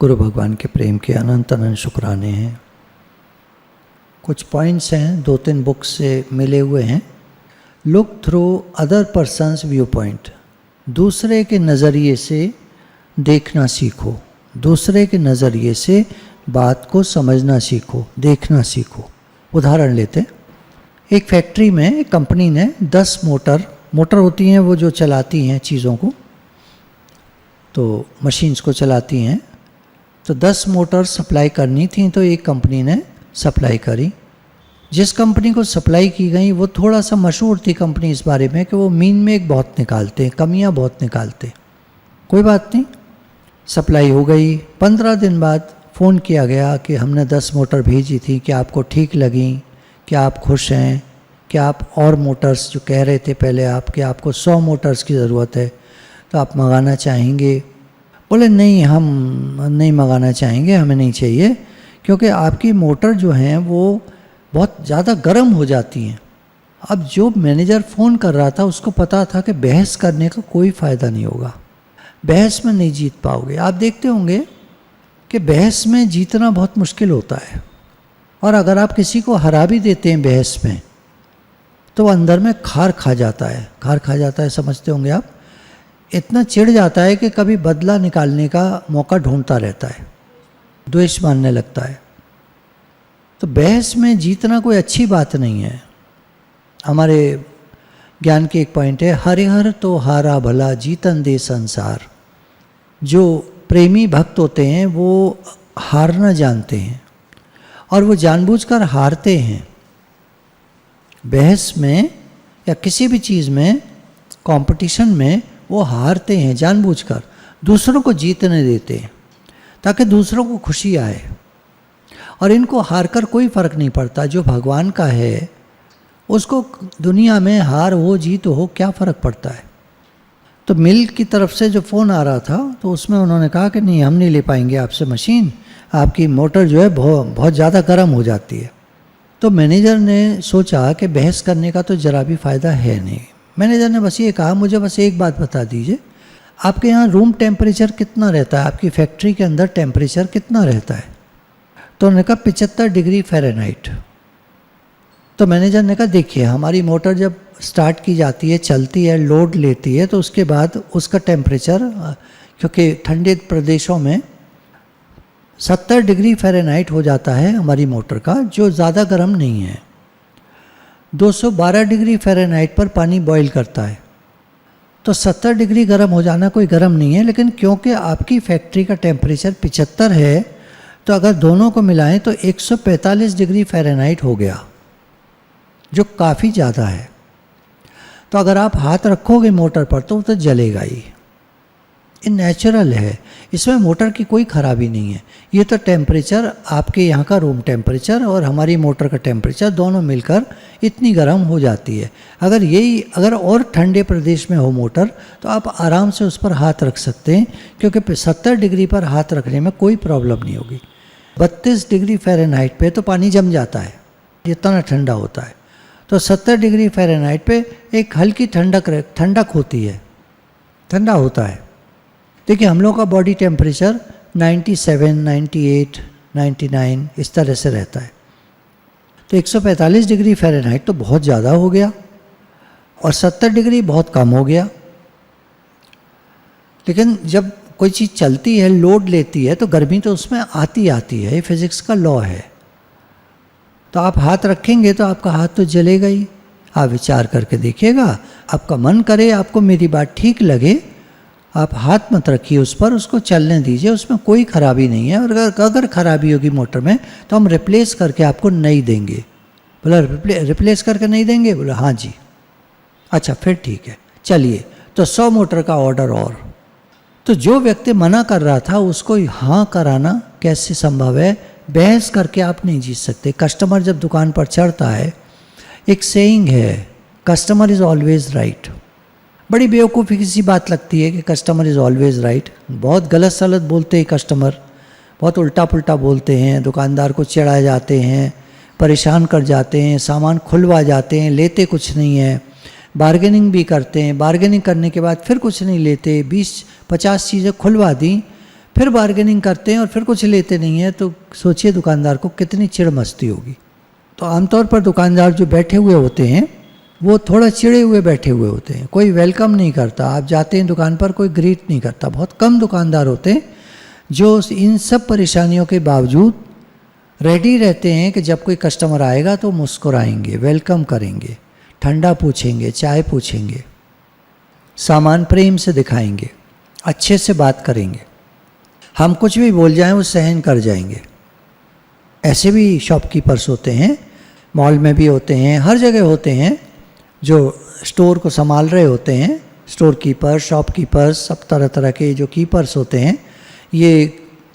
गुरु भगवान के प्रेम के अनंत अनंत शुक्राने हैं। कुछ पॉइंट्स हैं, 2-3 बुक्स से मिले हुए हैं। Look through other persons view point, दूसरे के नज़रिए से देखना सीखो, दूसरे के नज़रिए से बात को समझना सीखो, देखना सीखो। उदाहरण लेते हैं, एक फैक्ट्री में एक कंपनी ने 10 मोटर होती हैं वो जो चलाती हैं चीज़ों को, तो मशीन्स को चलाती हैं। तो 10 मोटर सप्लाई करनी थी, तो एक कंपनी ने सप्लाई करी। जिस कंपनी को सप्लाई की गई वो थोड़ा सा मशहूर थी कंपनी इस बारे में कि वो मीन में बहुत निकालते हैं, कमियां बहुत निकालते। कोई बात नहीं, सप्लाई हो गई। 15 दिन बाद फ़ोन किया गया कि हमने 10 मोटर भेजी थी, क्या आपको ठीक लगी, क्या आप खुश हैं, क्या आप और मोटर्स जो कह रहे थे पहले आप कि आपको 100 मोटर्स की ज़रूरत है तो आप मंगाना चाहेंगे। बोले नहीं, हम नहीं मंगाना चाहेंगे, हमें नहीं चाहिए, क्योंकि आपकी मोटर जो हैं वो बहुत ज़्यादा गर्म हो जाती हैं। अब जो मैनेजर फ़ोन कर रहा था उसको पता था कि बहस करने का कोई फ़ायदा नहीं होगा, बहस में नहीं जीत पाओगे। आप देखते होंगे कि बहस में जीतना बहुत मुश्किल होता है, और अगर आप किसी को हरा भी देते हैं बहस में तो अंदर में खार खा जाता है। खार खा जाता है समझते होंगे आप, इतना चिढ़ जाता है कि कभी बदला निकालने का मौका ढूंढता रहता है, द्वेष मानने लगता है। तो बहस में जीतना कोई अच्छी बात नहीं है। हमारे ज्ञान के एक पॉइंट है, हरिहर तो हारा भला जीतन दे संसार। जो प्रेमी भक्त होते हैं वो हारना जानते हैं और वो जानबूझकर हारते हैं। बहस में या किसी भी चीज़ में, कंपटीशन में वो हारते हैं जानबूझकर, दूसरों को जीतने देते हैं ताकि दूसरों को खुशी आए। और इनको हारकर कोई फ़र्क नहीं पड़ता। जो भगवान का है उसको दुनिया में हार हो जीत हो क्या फ़र्क पड़ता है। तो मिल की तरफ से जो फ़ोन आ रहा था तो उसमें उन्होंने कहा कि नहीं, हम नहीं ले पाएंगे आपसे मशीन, आपकी मोटर जो है बहुत ज़्यादा गर्म हो जाती है। तो मैनेजर ने सोचा कि बहस करने का तो ज़रा भी फ़ायदा है नहीं। मैनेजर ने बस ये कहा, मुझे बस एक बात बता दीजिए, आपके यहाँ रूम टेम्परेचर कितना रहता है, आपकी फैक्ट्री के अंदर टेम्परेचर कितना रहता है। तो उन्होंने कहा 75 डिग्री फ़ारेनहाइट। तो मैनेजर ने कहा देखिए, हमारी मोटर जब स्टार्ट की जाती है, चलती है, लोड लेती है, तो उसके बाद उसका टेम्परेचर, क्योंकि ठंडे प्रदेशों में 70 डिग्री फ़ारेनहाइट हो जाता है हमारी मोटर का, जो ज़्यादा गर्म नहीं है। 212 डिग्री फ़ारेनहाइट पर पानी बॉईल करता है। तो 70 डिग्री गर्म हो जाना कोई गर्म नहीं है, लेकिन क्योंकि आपकी फैक्ट्री का टेम्परेचर 75 है, तो अगर दोनों को मिलाएं तो 145 डिग्री फ़ारेनहाइट हो गया, जो काफ़ी ज़्यादा है। तो अगर आप हाथ रखोगे मोटर पर तो जलेगा ही। ये नेचुरल है, इसमें मोटर की कोई ख़राबी नहीं है। ये तो टेम्परेचर आपके यहाँ का रूम टेम्परेचर और हमारी मोटर का टेम्परेचर दोनों मिलकर इतनी गर्म हो जाती है। अगर और ठंडे प्रदेश में हो मोटर तो आप आराम से उस पर हाथ रख सकते हैं, क्योंकि 70 डिग्री पर हाथ रखने में कोई प्रॉब्लम नहीं होगी। 32 डिग्री फ़ारेनहाइट पे तो पानी जम जाता है, इतना ठंडा होता है। तो 70 डिग्री फ़ारेनहाइट पे एक हल्की ठंडक होती है, ठंडा होता है। देखिए, हम लोग का बॉडी टेम्परेचर 97, 98, 99 इस तरह से रहता है। तो 145 डिग्री फ़ारेनहाइट तो बहुत ज़्यादा हो गया और 70 डिग्री बहुत कम हो गया। लेकिन जब कोई चीज़ चलती है, लोड लेती है, तो गर्मी तो उसमें आती है। ये फिज़िक्स का लॉ है। तो आप हाथ रखेंगे तो आपका हाथ तो जलेगा ही। आप विचार करके देखिएगा, आपका मन करे, आपको मेरी बात ठीक लगे, आप हाथ मत रखिए उस पर, उसको चलने दीजिए, उसमें कोई ख़राबी नहीं है। और अगर ख़राबी होगी मोटर में तो हम रिप्लेस करके आपको नई देंगे। बोला रिप्लेस करके नहीं देंगे? बोला हाँ जी। अच्छा फिर ठीक है, चलिए तो 100 मोटर का ऑर्डर और। तो जो व्यक्ति मना कर रहा था उसको हाँ कराना कैसे संभव है? बहस करके आप नहीं जीत सकते। कस्टमर जब दुकान पर चढ़ता है, एक सेइंग है, कस्टमर इज़ ऑलवेज़ राइट। बड़ी बेवकूफ़ी की सी बात लगती है कि कस्टमर इज़ ऑलवेज़ राइट। बहुत गलत सलत बोलते हैं कस्टमर, बहुत उल्टा पुल्टा बोलते हैं, दुकानदार को चिढ़ा जाते हैं, परेशान कर जाते हैं, सामान खुलवा जाते हैं, लेते कुछ नहीं है, बार्गेनिंग भी करते हैं, बार्गेनिंग करने के बाद फिर कुछ नहीं लेते, 20-50 चीज़ें खुलवा दी, फिर बार्गेनिंग करते हैं और फिर कुछ लेते नहीं हैं, तो सोचिए दुकानदार को कितनी चिढ़ मचती होगी। तो आमतौर पर दुकानदार जो बैठे हुए होते हैं वो थोड़ा चिड़े हुए बैठे हुए होते हैं, कोई वेलकम नहीं करता। आप जाते हैं दुकान पर, कोई ग्रीट नहीं करता। बहुत कम दुकानदार होते हैं जो इन सब परेशानियों के बावजूद रेडी रहते हैं कि जब कोई कस्टमर आएगा तो मुस्कुराएंगे, वेलकम करेंगे, ठंडा पूछेंगे, चाय पूछेंगे, सामान प्रेम से दिखाएंगे, अच्छे से बात करेंगे। हम कुछ भी बोल जाएं वो सहन कर जाएंगे। ऐसे भी शॉपकीपर्स होते हैं, मॉल में भी होते हैं, हर जगह होते हैं जो स्टोर को संभाल रहे होते हैं। स्टोर कीपर, शॉपकीपर्स, सब तरह तरह के जो कीपर्स होते हैं, ये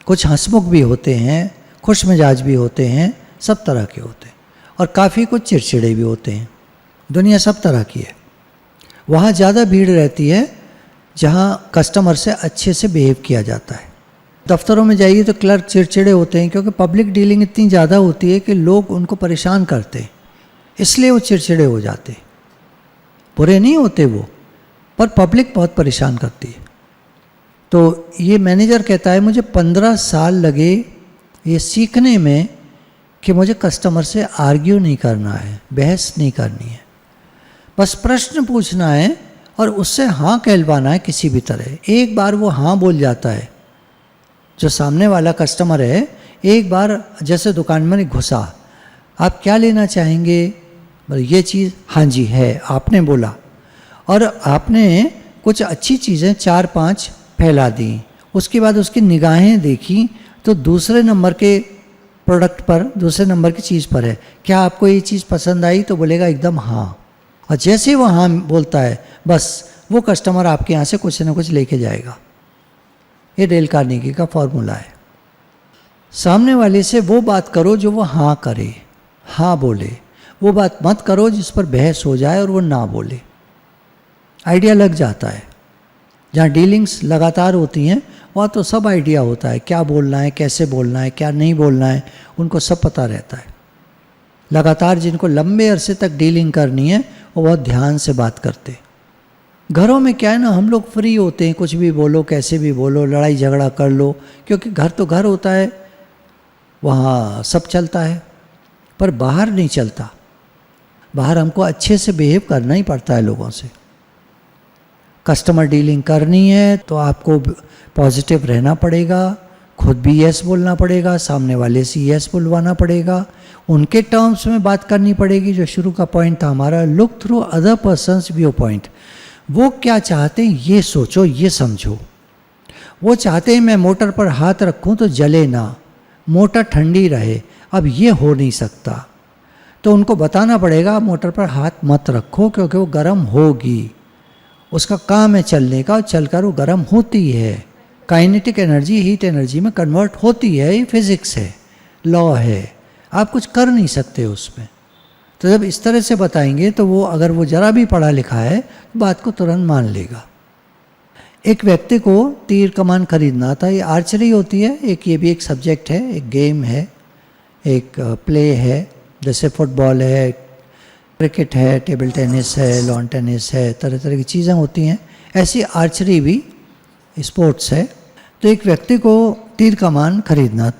कुछ हंसमुख भी होते हैं, खुश मिजाज भी होते हैं, सब तरह के होते हैं, और काफ़ी कुछ चिड़चिड़े भी होते हैं। दुनिया सब तरह की है। वहाँ ज़्यादा भीड़ रहती है जहाँ कस्टमर से अच्छे से बिहेव किया जाता है। दफ्तरों में जाइए तो क्लर्क चिड़चिड़े होते हैं, क्योंकि पब्लिक डीलिंग इतनी ज़्यादा होती है कि लोग उनको परेशान करते हैं, इसलिए वो चिड़चिड़े हो जाते हैं। बुरे नहीं होते वो, पर पब्लिक बहुत परेशान करती है। तो ये मैनेजर कहता है मुझे 15 साल लगे ये सीखने में कि मुझे कस्टमर से आर्ग्यू नहीं करना है, बहस नहीं करनी है, बस प्रश्न पूछना है और उससे हाँ कहलवाना है किसी भी तरह। एक बार वो हाँ बोल जाता है, जो सामने वाला कस्टमर है, एक बार जैसे दुकान में घुसा, आप क्या लेना चाहेंगे, ये चीज़, हाँ जी है, आपने बोला, और आपने कुछ अच्छी चीज़ें 4-5 फैला दी। उसके बाद उसकी निगाहें देखी तो दूसरे नंबर के प्रोडक्ट पर, दूसरे नंबर की चीज़ पर है। क्या आपको ये चीज़ पसंद आई, तो बोलेगा एकदम हाँ। और जैसे वो हाँ बोलता है, बस वो कस्टमर आपके यहाँ से कुछ ना कुछ लेके जाएगा। ये डेल कार्नेगी का फॉर्मूला है। सामने वाले से वो बात करो जो वो हाँ करे, हाँ बोले। वो बात मत करो जिस पर बहस हो जाए और वो ना बोले। आइडिया लग जाता है। जहाँ डीलिंग्स लगातार होती हैं वहाँ तो सब आइडिया होता है, क्या बोलना है, कैसे बोलना है, क्या नहीं बोलना है, उनको सब पता रहता है। लगातार जिनको लंबे अरसे तक डीलिंग करनी है वो बहुत ध्यान से बात करते। घरों में क्या है ना, हम लोग फ्री होते हैं, कुछ भी बोलो, कैसे भी बोलो, लड़ाई झगड़ा कर लो, क्योंकि घर तो घर होता है, वहाँ सब चलता है। पर बाहर नहीं चलता। बाहर हमको अच्छे से बिहेव करना ही पड़ता है लोगों से। कस्टमर डीलिंग करनी है तो आपको पॉजिटिव रहना पड़ेगा, खुद भी यस बोलना पड़ेगा, सामने वाले से यस बुलवाना पड़ेगा, उनके टर्म्स में बात करनी पड़ेगी। जो शुरू का पॉइंट था हमारा, look through other persons view point. वो क्या चाहते हैं ये सोचो, ये समझो। वो चाहते हैं मैं मोटर पर हाथ रखूं तो जले ना, मोटर ठंडी रहे। अब ये हो नहीं सकता, तो उनको बताना पड़ेगा मोटर पर हाथ मत रखो क्योंकि वो गर्म होगी। उसका काम है चलने का, और चलकर वो गर्म होती है। काइनेटिक एनर्जी हीट एनर्जी में कन्वर्ट होती है, ये फिजिक्स है, लॉ है, आप कुछ कर नहीं सकते उसमें। तो जब इस तरह से बताएंगे तो वो, अगर वो जरा भी पढ़ा लिखा है तो बात को तुरंत मान लेगा। एक व्यक्ति को तीर कमान खरीदना था। ये आर्चरी होती है एक, ये भी एक सब्जेक्ट है, एक गेम है, एक प्ले है। जैसे फुटबॉल है, क्रिकेट है, टेबल टेनिस है, लॉन टेनिस है, तरह तरह की चीज़ें होती हैं। ऐसी आर्चरी भी स्पोर्ट्स है। तो एक व्यक्ति को तीर कमान खरीदना,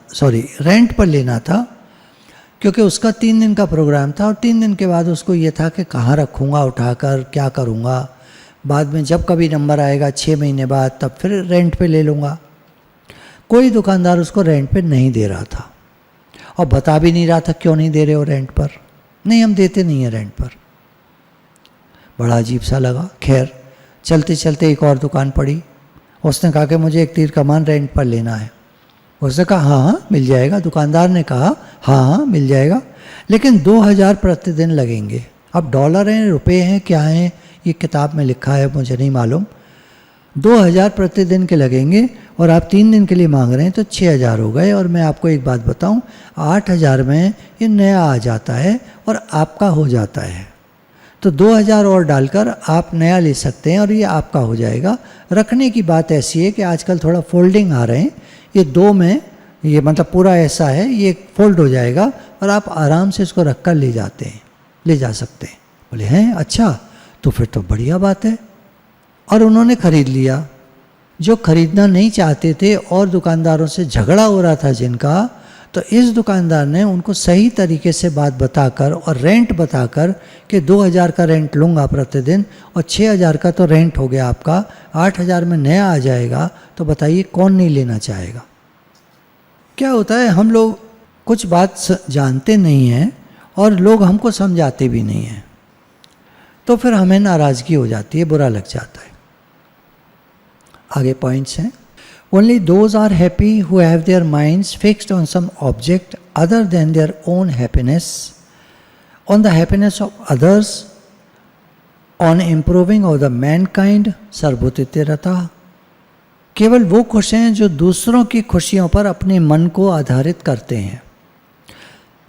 रेंट पर लेना था, क्योंकि उसका 3 दिन का प्रोग्राम था और 3 दिन के बाद उसको ये था कि कहाँ रखूँगा उठाकर, क्या करूँगा, बाद में जब कभी नंबर आएगा 6 महीने बाद तब फिर रेंट पे ले लूँगा। कोई दुकानदार उसको रेंट पे नहीं दे रहा था और बता भी नहीं रहा था क्यों नहीं दे रहे हो रेंट पर। नहीं, हम देते नहीं हैं रेंट पर। बड़ा अजीब सा लगा। खैर चलते चलते एक और दुकान पड़ी। उसने कहा कि मुझे एक तीर कमान रेंट पर लेना है। उसने कहा हाँ हाँ मिल जाएगा। दुकानदार ने कहा हाँ हाँ मिल जाएगा, लेकिन 2000 प्रतिदिन लगेंगे। अब डॉलर हैं, रुपए हैं, क्या हैं, ये किताब में लिखा है, मुझे नहीं मालूम। 2000 प्रतिदिन के लगेंगे और आप 3 दिन के लिए मांग रहे हैं तो 6000 हो गए। और मैं आपको एक बात बताऊं, 8000 में ये नया आ जाता है और आपका हो जाता है। तो 2000 और डालकर आप नया ले सकते हैं और ये आपका हो जाएगा। रखने की बात ऐसी है कि आजकल थोड़ा फोल्डिंग आ रहे हैं, ये 2 में, ये मतलब पूरा ऐसा है, ये फोल्ड हो जाएगा और आप आराम से इसको रख कर ले जा सकते हैं। बोले हैं अच्छा, तो फिर तो बढ़िया बात है। और उन्होंने ख़रीद लिया। जो खरीदना नहीं चाहते थे और दुकानदारों से झगड़ा हो रहा था जिनका, तो इस दुकानदार ने उनको सही तरीके से बात बताकर और रेंट बताकर कि 2000 का रेंट लूँगा प्रतिदिन और 6000 का तो रेंट हो गया आपका, 8000 में नया आ जाएगा, तो बताइए कौन नहीं लेना चाहेगा। क्या होता है, हम लोग कुछ बात जानते नहीं हैं और लोग हमको समझाते भी नहीं हैं, तो फिर हमें नाराज़गी हो जाती है, बुरा लग जाता है। आगे पॉइंट्स हैं। Only those are happy who have their minds fixed on some object other than their own happiness, on the happiness of others, on improving of the mankind, सर्वभूतिते रतः। केवल वो खुश हैं जो दूसरों की खुशियों पर अपने मन को आधारित करते हैं।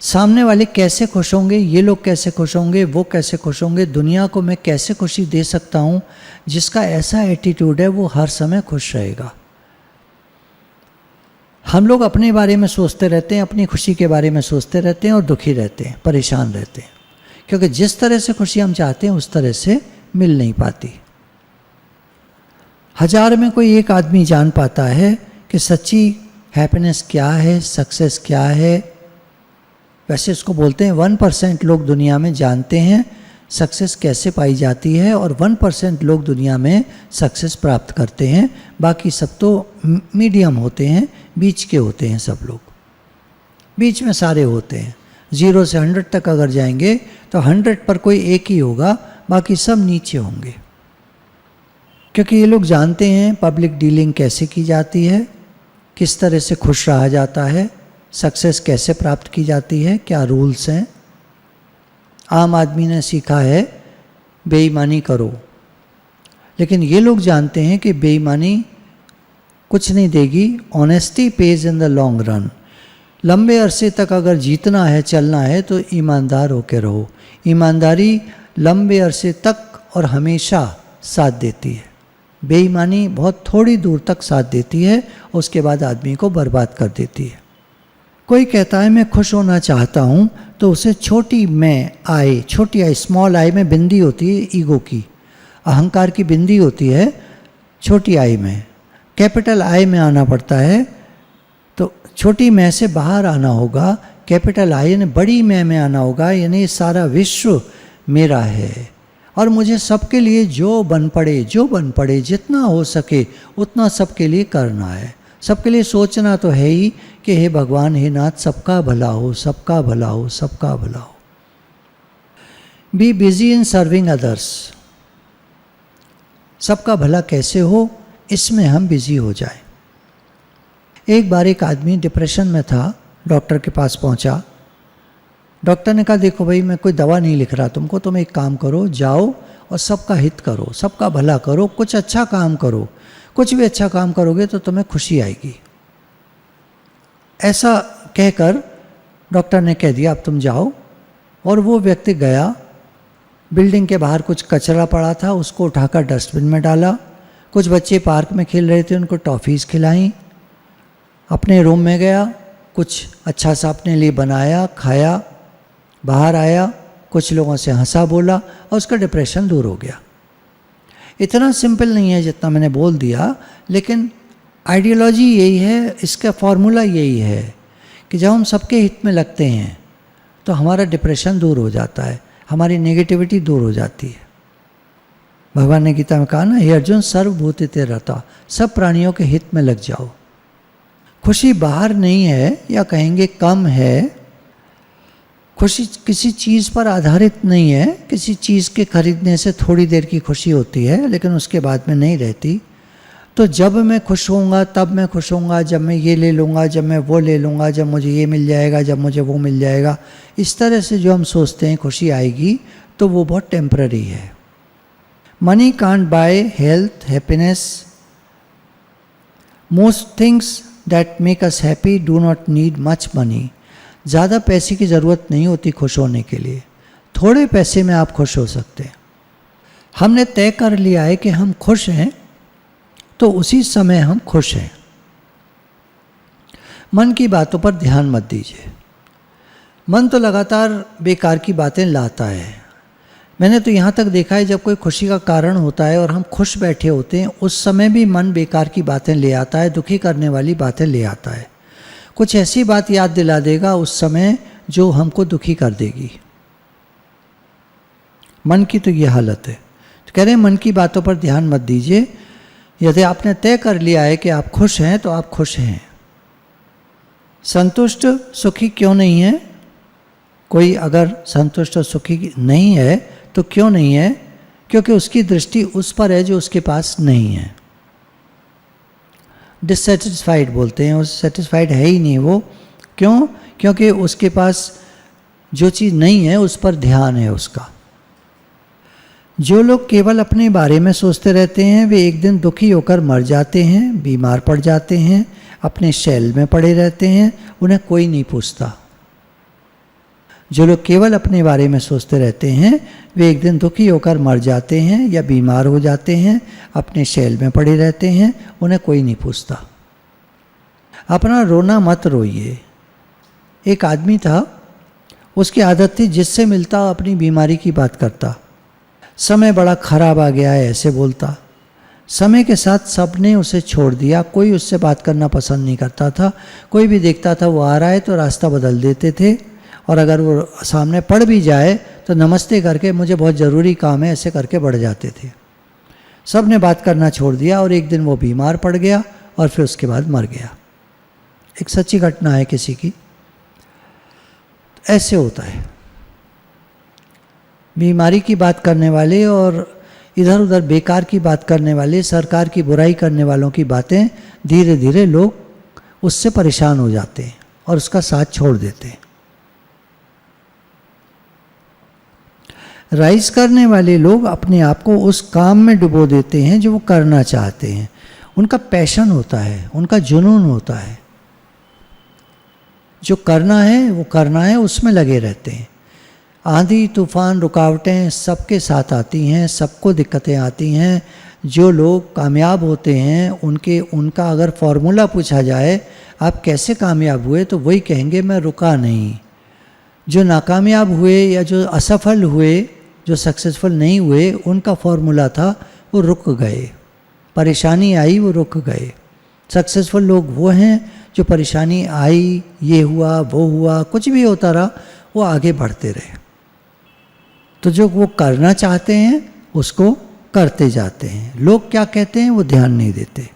सामने वाले कैसे खुश होंगे, ये लोग कैसे खुश होंगे, वो कैसे खुश होंगे, दुनिया को मैं कैसे खुशी दे सकता हूँ, जिसका ऐसा एटीट्यूड है वो हर समय खुश रहेगा। हम लोग अपने बारे में सोचते रहते हैं, अपनी खुशी के बारे में सोचते रहते हैं और दुखी रहते हैं, परेशान रहते हैं, क्योंकि जिस तरह से खुशी हम चाहते हैं उस तरह से मिल नहीं पाती। 1000 में कोई एक आदमी जान पाता है कि सच्ची हैप्पीनेस क्या है, सक्सेस क्या है। वैसे इसको बोलते हैं 1% लोग दुनिया में जानते हैं सक्सेस कैसे पाई जाती है और 1% लोग दुनिया में सक्सेस प्राप्त करते हैं, बाकी सब तो मीडियम होते हैं, बीच के होते हैं। सब लोग बीच में सारे होते हैं। 0 से 100 तक अगर जाएंगे तो 100 पर कोई एक ही होगा, बाकी सब नीचे होंगे, क्योंकि ये लोग जानते हैं पब्लिक डीलिंग कैसे की जाती है, किस तरह से खुश रहा जाता है, सक्सेस कैसे प्राप्त की जाती है, क्या रूल्स हैं। आम आदमी ने सीखा है बेईमानी करो, लेकिन ये लोग जानते हैं कि बेईमानी कुछ नहीं देगी। Honesty page in the long run. लंबे अरसे तक अगर जीतना है, चलना है, तो ईमानदार होकर रहो। ईमानदारी लंबे अरसे तक और हमेशा साथ देती है। बेईमानी बहुत थोड़ी दूर तक साथ देती है, उसके बाद आदमी को बर्बाद कर देती है। कोई कहता है मैं खुश होना चाहता हूँ, तो उसे छोटी मैं आई, छोटी आई, स्मॉल आई में बिंदी होती है ईगो की, अहंकार की बिंदी होती है छोटी आई में। कैपिटल आई में आना पड़ता है, तो छोटी मैं से बाहर आना होगा, कैपिटल आई यानी बड़ी मैं में आना होगा, यानी सारा विश्व मेरा है और मुझे सबके लिए जो बन पड़े जितना हो सके उतना सबके लिए करना है। सबके लिए सोचना तो है ही कि हे भगवान, हे नाथ, सबका भला हो, सबका भला हो, सबका भला हो। Be busy in serving others. सबका भला कैसे हो, इसमें हम बिजी हो जाए। एक बार एक आदमी डिप्रेशन में था, डॉक्टर के पास पहुंचा। डॉक्टर ने कहा देखो भाई, मैं कोई दवा नहीं लिख रहा तुमको, तुम एक काम करो, जाओ और सबका हित करो, सबका भला करो, कुछ अच्छा काम करो। कुछ भी अच्छा काम करोगे तो तुम्हें खुशी आएगी। ऐसा कहकर डॉक्टर ने कह दिया अब तुम जाओ। और वो व्यक्ति गया। बिल्डिंग के बाहर कुछ कचरा पड़ा था, उसको उठाकर डस्टबिन में डाला। कुछ बच्चे पार्क में खेल रहे थे, उनको टॉफ़ीज़ खिलाई। अपने रूम में गया, कुछ अच्छा सा अपने लिए बनाया, खाया, बाहर आया, कुछ लोगों से हंसा बोला और उसका डिप्रेशन दूर हो गया। इतना सिंपल नहीं है जितना मैंने बोल दिया, लेकिन आइडियोलॉजी यही है, इसका फॉर्मूला यही है कि जब हम सबके हित में लगते हैं तो हमारा डिप्रेशन दूर हो जाता है, हमारी नेगेटिविटी दूर हो जाती है। भगवान ने गीता में कहा ना, हे अर्जुन, सर्वभूतिते रता, सब प्राणियों के हित में लग जाओ। खुशी बाहर नहीं है, या कहेंगे कम है। खुशी किसी चीज़ पर आधारित नहीं है। किसी चीज़ के खरीदने से थोड़ी देर की खुशी होती है, लेकिन उसके बाद में नहीं रहती। तो जब मैं खुश होऊंगा तब मैं खुश होऊंगा, जब मैं ये ले लूँगा, जब मैं वो ले लूँगा, जब मुझे ये मिल जाएगा, जब मुझे वो मिल जाएगा, इस तरह से जो हम सोचते हैं खुशी आएगी, तो वो बहुत टेम्पररी है। Money can't by health, happiness. Most things that make us happy do not need much money. ज़्यादा पैसे की ज़रूरत नहीं होती खुश होने के लिए, थोड़े पैसे में आप खुश हो सकते हैं। हमने तय कर लिया है कि हम खुश हैं, तो उसी समय हम खुश हैं। मन की बातों पर ध्यान मत दीजिए। मन तो लगातार बेकार की बातें लाता है। मैंने तो यहाँ तक देखा है, जब कोई खुशी का कारण होता है और हम खुश बैठे होते हैं, उस समय भी मन बेकार की बातें ले आता है, दुखी करने वाली बातें ले आता है। कुछ ऐसी बात याद दिला देगा उस समय जो हमको दुखी कर देगी। मन की तो ये हालत है। तो कह रहे हैं मन की बातों पर ध्यान मत दीजिए। यदि आपने तय कर लिया है कि आप खुश हैं तो आप खुश हैं। संतुष्ट सुखी क्यों नहीं है? कोई अगर संतुष्ट और सुखी नहीं है तो क्यों नहीं है? क्योंकि उसकी दृष्टि उस पर है जो उसके पास नहीं है। डिससेटिस्फाइड बोलते हैं, उस सेटिस्फाइड है ही नहीं वो। क्यों? क्योंकि उसके पास जो चीज़ नहीं है उस पर ध्यान है उसका। जो लोग केवल अपने बारे में सोचते रहते हैं वे एक दिन दुखी होकर मर जाते हैं, बीमार पड़ जाते हैं, अपने शैल में पड़े रहते हैं, उन्हें कोई नहीं पूछता। जो लोग केवल अपने बारे में सोचते रहते हैं वे एक दिन दुखी होकर मर जाते हैं या बीमार हो जाते हैं, अपने शैल में पड़े रहते हैं, उन्हें कोई नहीं पूछता। अपना रोना मत रोइए। एक आदमी था, उसकी आदत थी जिससे मिलता अपनी बीमारी की बात करता। समय बड़ा खराब आ गया है ऐसे बोलता। समय के साथ सबने उसे छोड़ दिया, कोई उससे बात करना पसंद नहीं करता था। कोई भी देखता था वो आ रहा है तो रास्ता बदल देते थे, और अगर वो सामने पड़ भी जाए तो नमस्ते करके मुझे बहुत ज़रूरी काम है ऐसे करके बढ़ जाते थे। सब ने बात करना छोड़ दिया और एक दिन वो बीमार पड़ गया और फिर उसके बाद मर गया। एक सच्ची घटना है किसी की। ऐसे होता है, बीमारी की बात करने वाले और इधर उधर बेकार की बात करने वाले, सरकार की बुराई करने वालों की बातें धीरे धीरे लोग उससे परेशान हो जाते हैं और उसका साथ छोड़ देते हैं। राइज करने वाले लोग अपने आप को उस काम में डुबो देते हैं जो वो करना चाहते हैं। उनका पैशन होता है, उनका जुनून होता है, जो करना है वो करना है, उसमें लगे रहते हैं। आंधी तूफान रुकावटें सबके साथ आती हैं, सबको दिक्कतें आती हैं। जो लोग कामयाब होते हैं उनका अगर फॉर्मूला पूछा जाए आप कैसे कामयाब हुए तो वही कहेंगे मैं रुका नहीं। जो नाकामयाब हुए या जो असफल हुए, जो सक्सेसफुल नहीं हुए, उनका फॉर्मूला था वो रुक गए। परेशानी आई वो रुक गए। सक्सेसफुल लोग वो हैं जो परेशानी आई, ये हुआ वो हुआ, कुछ भी होता रहा, वो आगे बढ़ते रहे। तो जो वो करना चाहते हैं उसको करते जाते हैं। लोग क्या कहते हैं वो ध्यान नहीं देते।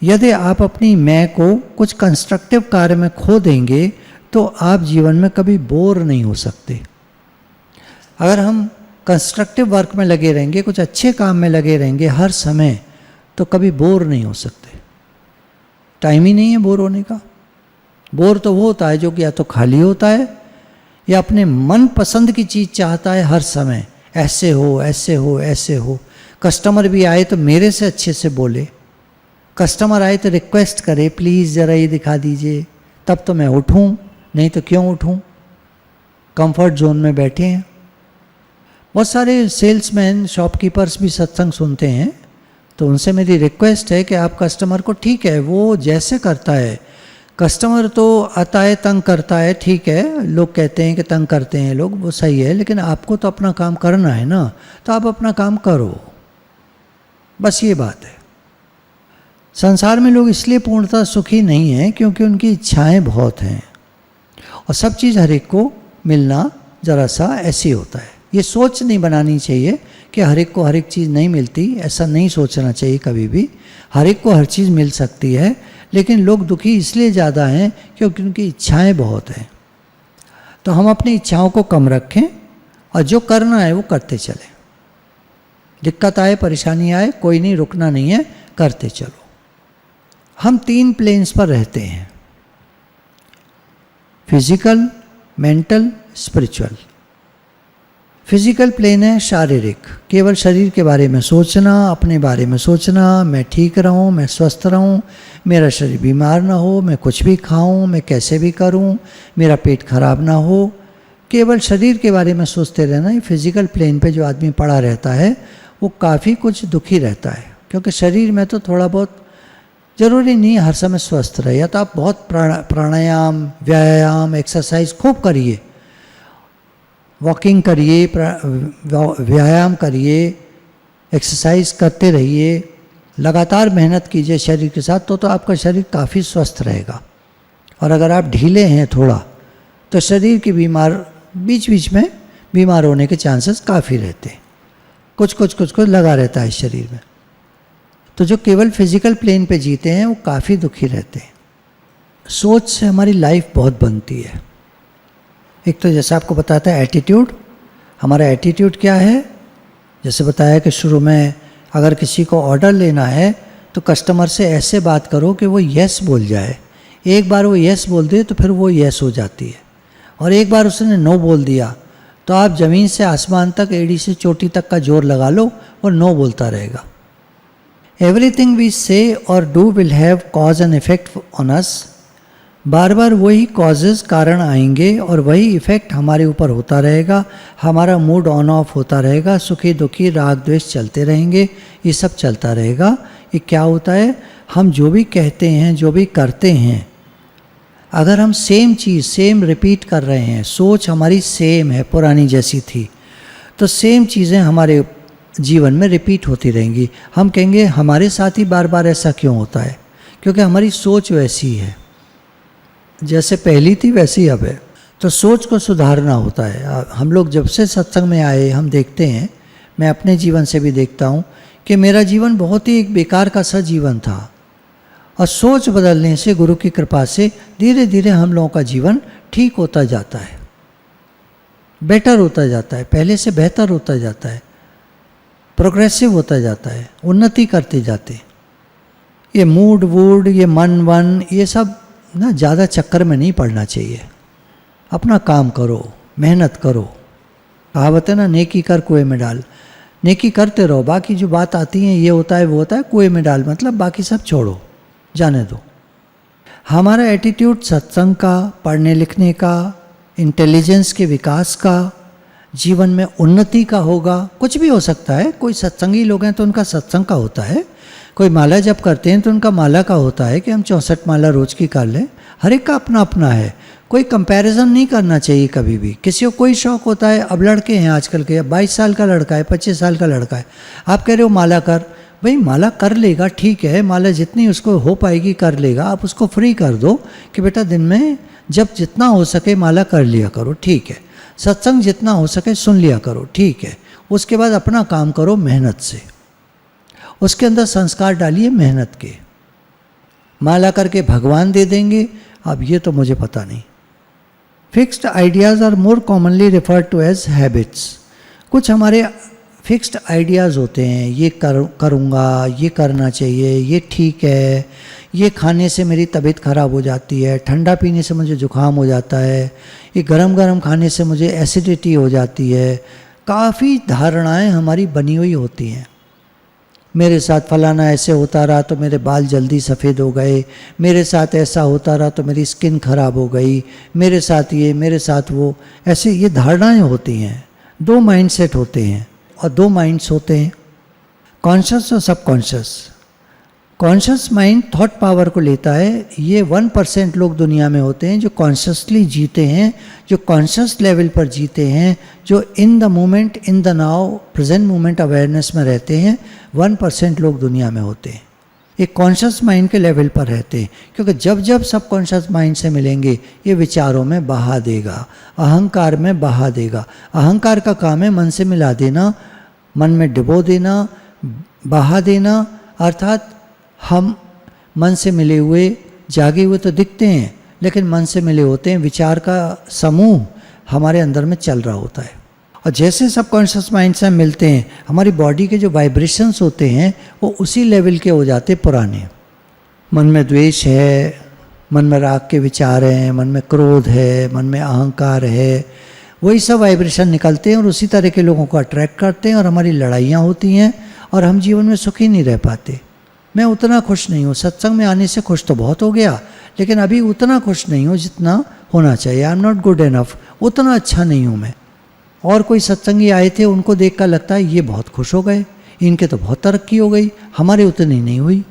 यदि आप अपनी मैं को कुछ कंस्ट्रक्टिव कार्य में खो देंगे तो आप जीवन में कभी बोर नहीं हो सकते। अगर हम कंस्ट्रक्टिव वर्क में लगे रहेंगे, कुछ अच्छे काम में लगे रहेंगे हर समय, तो कभी बोर नहीं हो सकते। टाइम ही नहीं है बोर होने का। बोर तो वो होता है जो कि या तो खाली होता है या अपने मन पसंद की चीज़ चाहता है हर समय, ऐसे हो ऐसे हो ऐसे हो। कस्टमर भी आए तो मेरे से अच्छे से बोले, कस्टमर आए तो रिक्वेस्ट करे प्लीज़ ज़रा ये दिखा दीजिए, तब तो मैं उठूँ, नहीं तो क्यों उठूँ। कंफर्ट जोन में बैठे हैं। बहुत सारे सेल्समैन शॉपकीपर्स भी सत्संग सुनते हैं, तो उनसे मेरी रिक्वेस्ट है कि आप कस्टमर को, ठीक है वो जैसे करता है, कस्टमर तो आता है तंग करता है, ठीक है, लोग कहते हैं कि तंग करते हैं लोग, वो सही है, लेकिन आपको तो अपना काम करना है ना, तो आप अपना काम करो। बस ये बात है। संसार में लोग इसलिए पूर्णतः सुखी नहीं हैं क्योंकि उनकी इच्छाएं बहुत हैं, और सब चीज़ हर एक को मिलना ज़रा सा ऐसे होता है। ये सोच नहीं बनानी चाहिए कि हर एक को हर एक चीज़ नहीं मिलती, ऐसा नहीं सोचना चाहिए कभी भी। हर एक को हर चीज़ मिल सकती है, लेकिन लोग दुखी इसलिए ज़्यादा हैं क्योंकि उनकी इच्छाएं बहुत हैं। तो हम अपनी इच्छाओं को कम रखें और जो करना है वो करते चलें। दिक्कत आए, परेशानी आए, कोई नहीं, रुकना नहीं है, करते चलो। हम 3 प्लेन्स पर रहते हैं, physical, mental, spiritual. Physical plane है शारीरिक, केवल शरीर के बारे में सोचना, अपने बारे में सोचना, मैं ठीक रहूं, मैं स्वस्थ रहूं, मेरा शरीर बीमार ना हो, मैं कुछ भी खाऊं, मैं कैसे भी करूं, मेरा पेट खराब ना हो, केवल शरीर के बारे में सोचते रहना। ये फिजिकल प्लेन पे जो आदमी पड़ा रहता है वो काफ़ी कुछ दुखी रहता है, क्योंकि शरीर में तो थोड़ा बहुत, ज़रूरी नहीं हर समय स्वस्थ रहे, या तो आप बहुत प्राणायाम, व्यायाम, एक्सरसाइज खूब करिए, वॉकिंग करिए, व्यायाम करिए, एक्सरसाइज करते रहिए, लगातार मेहनत कीजिए शरीर के साथ, तो आपका शरीर काफ़ी स्वस्थ रहेगा। और अगर आप ढीले हैं थोड़ा, तो शरीर की बीच बीच में बीमार होने के चांसेस काफ़ी रहते हैं। कुछ लगा रहता है शरीर में। तो जो केवल फिजिकल प्लेन पे जीते हैं वो काफ़ी दुखी रहते हैं। सोच से हमारी लाइफ बहुत बनती है। एक तो जैसे आपको बताता है एटीट्यूड, हमारा एटीट्यूड क्या है। जैसे बताया कि शुरू में अगर किसी को ऑर्डर लेना है तो कस्टमर से ऐसे बात करो कि वो यस बोल जाए। एक बार वो यस बोल दे तो फिर वो यस हो जाती है, और एक बार उसने नो बोल दिया तो आप ज़मीन से आसमान तक, एड़ी से चोटी तक का जोर लगा लो, वो नो बोलता रहेगा। एवरीथिंग वी से और do will have cause and effect on us. बार बार वही कॉजेज़, कारण आएंगे और वही इफ़ेक्ट हमारे ऊपर होता रहेगा। हमारा मूड ऑन ऑफ होता रहेगा, सुखी दुखी राग द्वेष चलते रहेंगे, ये सब चलता रहेगा। ये क्या होता है, हम जो भी कहते हैं, जो भी करते हैं, अगर हम सेम चीज़ सेम रिपीट कर रहे हैं, सोच हमारी सेम है, पुरानी जैसी थी, तो सेम चीज़ें हमारे जीवन में रिपीट होती रहेंगी। हम कहेंगे हमारे साथ ही बार बार ऐसा क्यों होता है, क्योंकि हमारी सोच वैसी है, जैसे पहली थी वैसी अब है। तो सोच को सुधारना होता है। हम लोग जब से सत्संग में आए, हम देखते हैं, मैं अपने जीवन से भी देखता हूँ कि मेरा जीवन बहुत ही एक बेकार का सा जीवन था, और सोच बदलने से, गुरु की कृपा से धीरे धीरे हम लोगों का जीवन ठीक होता जाता है, बेटर होता जाता है, पहले से बेहतर होता जाता है, प्रोग्रेसिव होता जाता है, उन्नति करते जाते। ये मूड वूड, ये मन वन, ये सब ना ज़्यादा चक्कर में नहीं पड़ना चाहिए। अपना काम करो, मेहनत करो। कहावत है ना, नेकी कर कुएं में डाल। नेकी करते रहो, बाकी जो बात आती है, ये होता है वो होता है, कुएं में डाल मतलब बाकी सब छोड़ो, जाने दो। हमारा एटीट्यूड सत्संग का, पढ़ने लिखने का, इंटेलिजेंस के विकास का, जीवन में उन्नति का होगा। कुछ भी हो सकता है। कोई सत्संगी लोग हैं तो उनका सत्संग का होता है, कोई माला जप करते हैं तो उनका माला का होता है कि हम 64 माला रोज की कर लें। हर एक का अपना अपना है, कोई कंपैरिजन नहीं करना चाहिए कभी भी। किसी को कोई शौक होता है, अब लड़के हैं आजकल के, 22 साल का लड़का है, 25 साल का लड़का है, आप कह रहे हो माला कर, भाई माला कर लेगा, ठीक है, माला जितनी उसको हो पाएगी कर लेगा। आप उसको फ्री कर दो कि बेटा दिन में जब जितना हो सके माला कर लिया करो, ठीक है। सत्संग जितना हो सके सुन लिया करो, ठीक है। उसके बाद अपना काम करो मेहनत से, उसके अंदर संस्कार डालिए मेहनत के। माला करके भगवान दे देंगे, अब ये तो मुझे पता नहीं। Fixed ideas are more commonly referred to as habits. कुछ हमारे फिक्स्ड आइडियाज़ होते हैं, ये करूँगा, ये करना चाहिए, ये ठीक है, ये खाने से मेरी तबीयत ख़राब हो जाती है, ठंडा पीने से मुझे जुकाम हो जाता है, ये गरम गरम खाने से मुझे एसिडिटी हो जाती है। काफ़ी धारणाएं हमारी बनी हुई होती हैं। मेरे साथ फलाना ऐसे होता रहा तो मेरे बाल जल्दी सफ़ेद हो गए, मेरे साथ ऐसा होता रहा तो मेरी स्किन ख़राब हो गई, मेरे साथ ये, मेरे साथ वो, ऐसे ये धारणाएं होती हैं। दो माइंड सेट होते हैं, और दो माइंड्स होते हैं, कॉन्शियस और subconscious. Conscious mind thought power को लेता है। ये 1% लोग दुनिया में होते हैं जो कॉन्शियसली जीते हैं, जो कॉन्शियस लेवल पर जीते हैं, जो in the moment, in the now, present moment awareness में रहते हैं। 1% लोग दुनिया में होते हैं, एक कॉन्शियस माइंड के लेवल पर रहते हैं। क्योंकि जब जब सबकॉन्शियस माइंड से मिलेंगे, ये विचारों में बहा देगा, अहंकार में बहा देगा। अहंकार का काम है मन से मिला देना, मन में डुबो देना, बहा देना। अर्थात हम मन से मिले हुए, जागे हुए तो दिखते हैं, लेकिन मन से मिले होते हैं। विचार का समूह हमारे अंदर में चल रहा होता है, और जैसे सबकॉन्शियस माइंड से हम मिलते हैं, हमारी बॉडी के जो वाइब्रेशंस होते हैं वो उसी लेवल के हो जाते पुराने। मन में द्वेष है, मन में राग के विचार हैं, मन में क्रोध है, मन में अहंकार है, वही सब वाइब्रेशन निकलते हैं और उसी तरह के लोगों को अट्रैक्ट करते हैं, और हमारी लड़ाइयाँ होती हैं, और हम जीवन में सुखी नहीं रह पाते। मैं उतना खुश नहीं हूँ, सत्संग में आने से खुश तो बहुत हो गया, लेकिन अभी उतना खुश नहीं हूँ जितना होना चाहिए। I am not good enough, उतना अच्छा नहीं हूँ मैं। और कोई सत्संगी आए थे, उनको देखकर लगता है ये बहुत खुश हो गए, इनके तो बहुत तरक्की हो गई, हमारे उतनी नहीं हुई,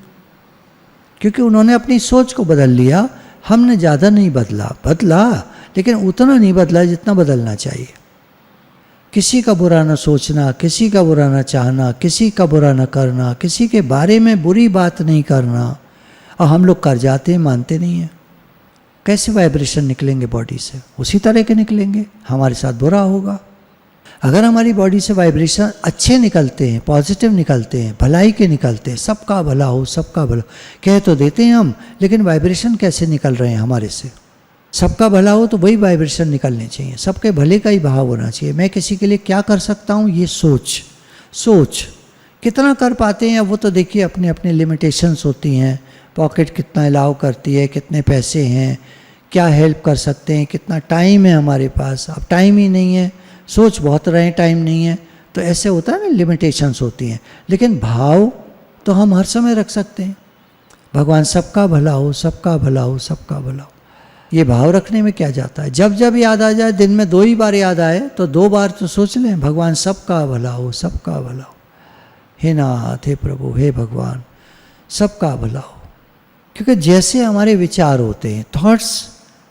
क्योंकि उन्होंने अपनी सोच को बदल लिया। हमने ज़्यादा नहीं बदला, लेकिन उतना नहीं बदला जितना बदलना चाहिए। किसी का बुरा न सोचना, किसी का बुरा न चाहना, किसी का बुरा न करना, किसी के बारे में बुरी बात नहीं करना। और हम लोग कर जाते हैं, मानते नहीं हैं। कैसे वाइब्रेशन निकलेंगे बॉडी से? उसी तरह के निकलेंगे, हमारे साथ बुरा होगा। अगर हमारी बॉडी से वाइब्रेशन अच्छे निकलते हैं, पॉजिटिव निकलते हैं, भलाई के निकलते हैं, सबका भला हो, सबका भला कह तो देते हैं हम, लेकिन वाइब्रेशन कैसे निकल रहे हैं हमारे से? सबका भला हो तो वही वाइब्रेशन निकलने चाहिए, सबके भले का ही भाव होना चाहिए। मैं किसी के लिए क्या कर सकता हूँ, ये सोच कितना कर पाते हैं वो तो देखिए अपने अपने लिमिटेशंस होती हैं। पॉकेट कितना अलाउ करती है, कितने पैसे हैं, क्या हेल्प कर सकते हैं, कितना टाइम है हमारे पास। अब टाइम ही नहीं है, सोच बहुत रहे, टाइम नहीं है, तो ऐसे होता है ना, लिमिटेशंस होती हैं। लेकिन भाव तो हम हर समय रख सकते हैं, भगवान सबका भला हो, सबका भला हो, सबका भला हो। ये भाव रखने में क्या जाता है? जब जब याद आ जाए, दिन में 2 ही बार याद आए तो 2 बार तो सोच लें, भगवान सबका भला हो, सबका भला हो। हे नाथ, हे प्रभु, हे भगवान, सबका भला हो। क्योंकि जैसे हमारे विचार होते हैं, thoughts